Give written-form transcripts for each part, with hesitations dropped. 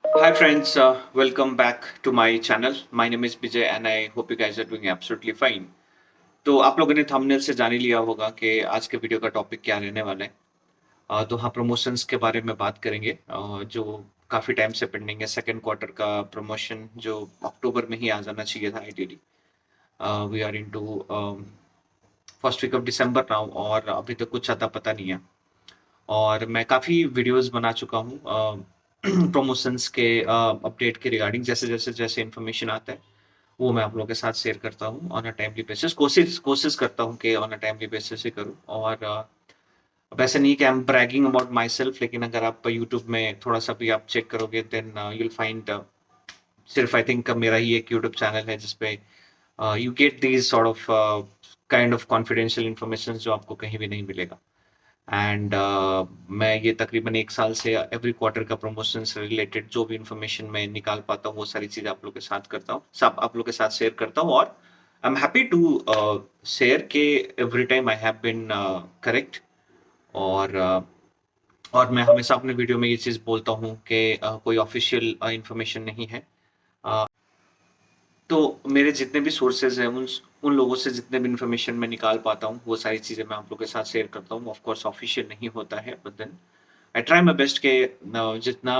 Hi friends, welcome back to my channel. My name is Vijay and I hope you guys are doing absolutely fine. तो आप लोगों ने thumbnail से जान ही लिया होगा कि आज के वीडियो का टॉपिक क्या रहने वाला है। तो हाँ, प्रमोशंस के बारे में बात करेंगे जो काफ़ी टाइम से पेंडिंग है। सेकंड क्वार्टर का प्रमोशन जो अक्टूबर में ही आ जाना चाहिए था ideally. We are into first week of December now और अभी तक कुछ अता पता नहीं है। और मैं काफ़ी वीडियोस बना चुका हूँ प्रमोशंस के अपडेट के रिगार्डिंग जैसे इन्फॉर्मेशन आता है वो मैं आप लोगों के साथ शेयर करता हूँ ऑन अ टाइमली बेसिस। कोशिश कोशिश करता हूँ कि ऑन अ टाइमली बेसिस ही करूँ। और अब ऐसा नहीं है कि I am bragging about my self, लेकिन अगर आप यूट्यूब में थोड़ा सा भी आप चेक करोगे देन यूल फाइंड सिर्फ आई थिंक मेरा ही एक यूट्यूब चैनल है जिसपे you get these sort of kind of confidential information जो आपको कहीं भी नहीं मिलेगा। एंड मैं ये तकरीबन 1 साल से एवरी क्वार्टर का प्रमोशन से रिलेटेड जो भी इंफॉर्मेशन मैं निकाल पाता हूँ, वो सारी चीज़ें आप लोग के साथ करता हूँ, सब आप लोग के साथ शेयर करता हूँ। और I am happy to share के every time I have been correct. और मैं हमेशा अपने वीडियो में ये चीज़ बोलता हूँ कि कोई ऑफिशियल इंफॉर्मेशन नहीं है। अ, तो मेरे जितने भी सोर्सेज़ हैं उन लोगों से जितने भी इंफॉर्मेशन मैं निकाल पाता हूँ, वो सारी चीज़ें मैं आप लोग के साथ शेयर करता हूँ। ऑफ कोर्स ऑफिशियल नहीं होता है, but then I try my best के जितना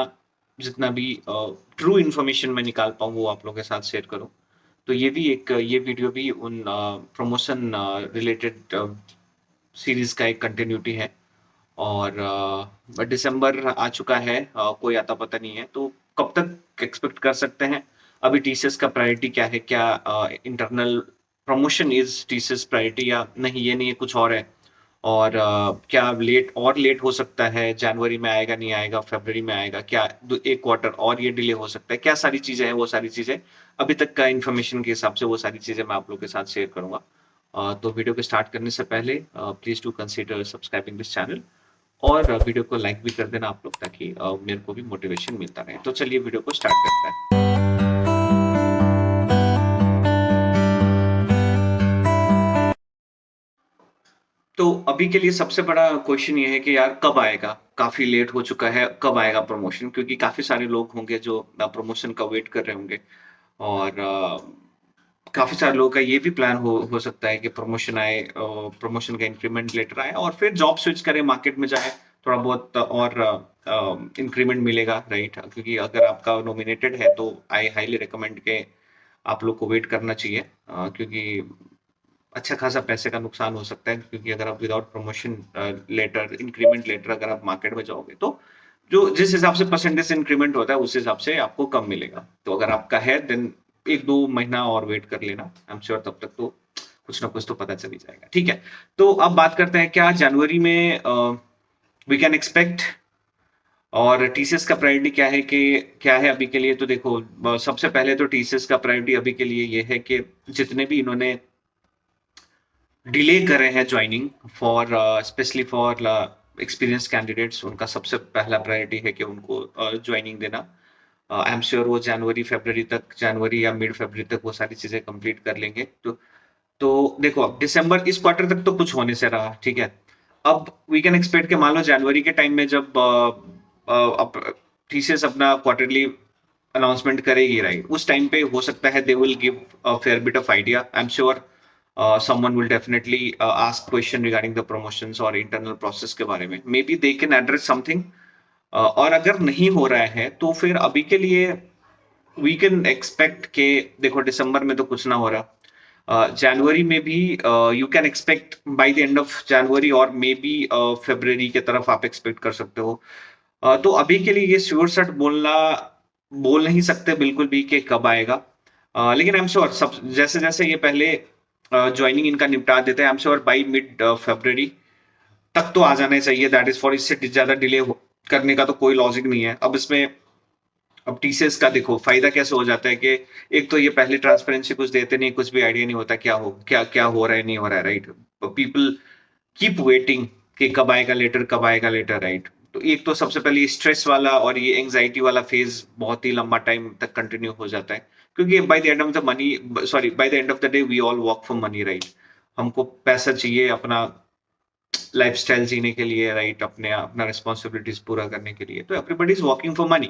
जितना भी ट्रू इन्फॉर्मेशन मैं निकाल पाऊँ वो आप लोगों के साथ शेयर करूँ। तो ये वीडियो भी उन प्रमोशन रिलेटेड सीरीज़ का एक कंटिन्यूटी है। और दिसंबर आ चुका है, कोई आता-पता नहीं है, तो कब तक एक्सपेक्ट कर सकते हैं? अभी टीसीएस का प्रायोरिटी क्या है? क्या internal promotion is TCS priority या नहीं, ये नहीं है, कुछ और है? और क्या लेट हो सकता है, जनवरी में आएगा, नहीं आएगा, फरवरी में आएगा, क्या 1 क्वार्टर और ये डिले हो सकता है? क्या सारी चीज़ें हैं, वो सारी चीज़ें अभी तक का इन्फॉर्मेशन के हिसाब से वो सारी चीज़ें मैं आप लोग के साथ शेयर करूँगा। तो वीडियो को स्टार्ट करने से पहले please do consider subscribing this channel और वीडियो को लाइक भी कर देना आप लोग, ताकि मेरे को भी मोटिवेशन मिलता रहे। तो चलिए वीडियो को स्टार्ट करते हैं। तो अभी के लिए सबसे बड़ा क्वेश्चन ये है कि यार कब आएगा? काफ़ी लेट हो चुका है, कब आएगा प्रमोशन? क्योंकि काफ़ी सारे लोग होंगे जो प्रमोशन का वेट कर रहे होंगे। और काफ़ी सारे लोगों का ये भी प्लान हो सकता है कि प्रमोशन आए, प्रमोशन का इंक्रीमेंट लेटर आए और फिर जॉब स्विच करें, मार्केट में जाए, थोड़ा बहुत और इंक्रीमेंट मिलेगा, राइट? क्योंकि अगर आपका नॉमिनेटेड है तो आई हाइली रिकमेंड के आप लोग को वेट करना चाहिए, क्योंकि अच्छा खासा पैसे का नुकसान हो सकता है। क्योंकि अगर आप without promotion letter, increment letter अगर आप मार्केट में जाओगे तो जो जिस हिसाब से परसेंटेज इंक्रीमेंट होता है उस हिसाब से आपको कम मिलेगा। तो अगर आपका है देन 1-2 महीना और वेट कर लेना। आई एम श्योर तब तक तो कुछ ना कुछ तो पता चल ही जाएगा। ठीक है? तो अब बात करते हैं क्या जनवरी में वी कैन एक्सपेक्ट। और टीसीएस का प्रायोरिटी क्या है अभी के लिए? तो देखो, सबसे पहले तो टीसीएस का प्रायोरिटी अभी के लिए ये है कि जितने भी इन्होंने डिले कर रहे हैं joining for specially for experience candidates, उनका सबसे पहला प्रायोरिटी है कि उनको ज्वाइनिंग देना। आई एम श्योर वो जनवरी या मिड फरवरी तक वो सारी चीजें कंप्लीट कर लेंगे। तो देखो, अब दिसंबर इस क्वार्टर तक तो कुछ होने से रहा, ठीक है। अब वी कैन एक्सपेक्ट कि मान लो जनवरी के टाइम में जब अब टीसीएस अपना क्वार्टरली अनाउंसमेंट करेगी, राइट, उस टाइम पे हो सकता है they will give a fair bit of idea. I am sure someone will definitely ask question regarding the promotions और internal process के बारे में। Maybe they can address something। और अगर नहीं हो रहा है तो फिर अभी के लिए वी कैन एक्सपेक्ट के देखो, दिसंबर में तो कुछ ना हो रहा, जनवरी में भी you can expect bye the end of January और मे बी फरवरी के तरफ आप एक्सपेक्ट कर सकते हो। तो अभी के लिए ये श्योर शट बोल नहीं सकते बिल्कुल भी कि कब आएगा। लेकिन आई एम श्योर सब जैसे जैसे ये पहले ज्वाइनिंग इनका निपटा देते हैं, I am sure by mid फरवरी तक तो आ जाना चाहिए। दैट इज फॉर, इससे ज्यादा डिले करने का तो कोई लॉजिक नहीं है। अब इसमें अब टीसीएस का देखो फायदा कैसे हो जाता है कि एक तो ये पहले ट्रांसपेरेंसी कुछ देते नहीं, कुछ भी आइडिया नहीं होता क्या हो रहा है, नहीं हो रहा है, राइट। पीपल कीप वेटिंग कि कब आएगा लेटर, राइट। तो एक तो सबसे पहले स्ट्रेस वाला और ये एंजाइटी वाला फेज बहुत ही लंबा टाइम तक कंटिन्यू हो जाता है। क्योंकि by the end of the day we all work for money, right. हमको पैसा चाहिए अपना लाइफस्टाइल जीने के लिए, राइट, अपने अपना रिस्पॉन्सिबिलिटीज पूरा करने के लिए। तो everybody is working for money.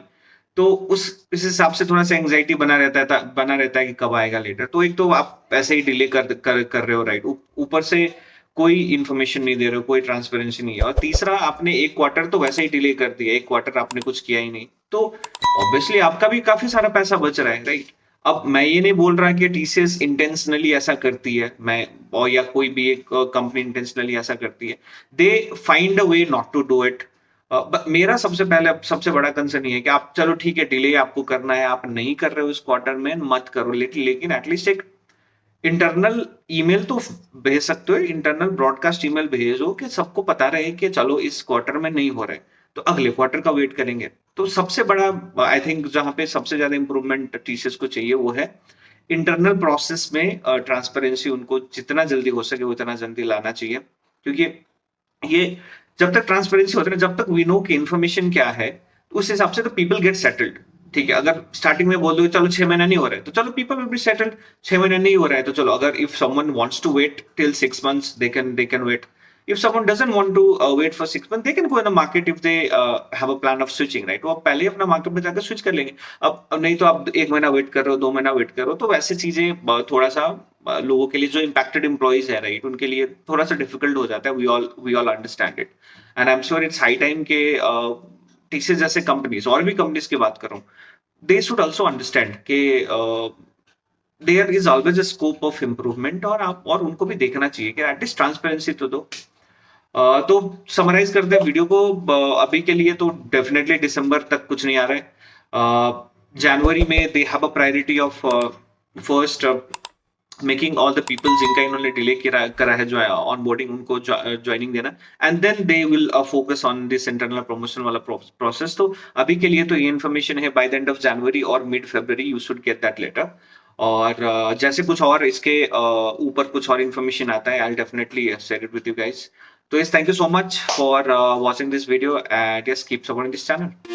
तो इस हिसाब से थोड़ा सा एंग्जाइटी बना रहता है कि कब आएगा लेटर। तो एक तो आप ऐसे ही डिले कर रहे हो, राइट? ऊपर से कोई इन्फॉर्मेशन नहीं दे रहे हो, कोई ट्रांसपेरेंसी नहीं है, और तीसरा आपने एक क्वार्टर तो वैसे ही डिले कर दिया, एक क्वार्टर आपने कुछ किया ही नहीं, तो ऑब्वियसली आपका भी काफी सारा पैसा बच रहा है, राइट? अब मैं ये नहीं बोल रहा कि टीसीएस इंटेंशनली ऐसा करती है, मैं और या कोई भी एक कंपनी इंटेंशनली ऐसा करती है। They find a way not to do it. मेरा सबसे बड़ा कंसर्न ये है कि आप चलो ठीक है, डिले आपको करना है, आप नहीं कर रहे हो इस क्वार्टर में, मत करो, लेकिन एटलीस्ट एक इंटरनल ईमेल तो भेज सकते हो, इंटरनल ब्रॉडकास्ट ईमेल भेजो कि सबको पता रहे कि चलो इस क्वार्टर में नहीं हो रहा है, तो अगले क्वार्टर का वेट करेंगे। तो सबसे बड़ा, आई थिंक जहां पे सबसे ज्यादा इंप्रूवमेंट टीसीएस को चाहिए वो है इंटरनल प्रोसेस में ट्रांसपेरेंसी। उनको जितना जल्दी हो सके उतना जल्दी लाना चाहिए, क्योंकि ये जब तक ट्रांसपेरेंसी होता है, जब तक वी नो कि इन्फॉर्मेशन क्या है, उस हिसाब से तो पीपल गेट सेटल्ड। ठीक है, अगर स्टार्टिंग में बोल दो चलो 6 महीना नहीं हो रहा है, तो चलो पीपल विल बी सेटल्ड। 6 महीना नहीं हो रहा है तो चलो, अगर if someone wants to wait till 6 months, they can wait. If someone doesn't want to wait for 6 months, they can go in the market if they have a plan of switching, right? वो आप पहले ही अपना market में जाकर switch कर लेंगे। अब नहीं तो आप 1 महीना वेट कर रहे हो, 2 महीना वेट कर रहे हो, तो वैसे चीजें थोड़ा सा लोगों के लिए, जो इम्पैक्टेड एम्प्लॉइज है, राइट, उनके लिए थोड़ा सा डिफिकल्ट हो जाता है। We all understand it, and I am sure it's high time के टीसीएस जैसे कंपनीज, और भी कंपनीज की बात करूं, दे शुड ऑल्सो अंडरस्टैंड कि there is always a scope of improvement, और उनको भी देखना चाहिए कि एटलीस्ट ट्रांसपेरेंसी तो दो। तो समराइज करते हैं वीडियो को। अभी के लिए तो डेफिनेटली दिसंबर तक कुछ नहीं आ रहा है। जनवरी में they have a priority of first making all the people जिनका इन्होंने डिले करा है जो ऑन बोर्डिंग, उनको ज्वाइनिंग देना, and then they will focus on this internal promotion वाला प्रोसेस। तो अभी के लिए तो ये इन्फॉर्मेशन है, by the end of January और mid February you should get that letter. और जैसे कुछ और इसके ऊपर कुछ और इन्फॉर्मेशन आता है, I definitely share it with you guys. तो yes, thank you so much for watching this video, and yes, keep supporting this channel.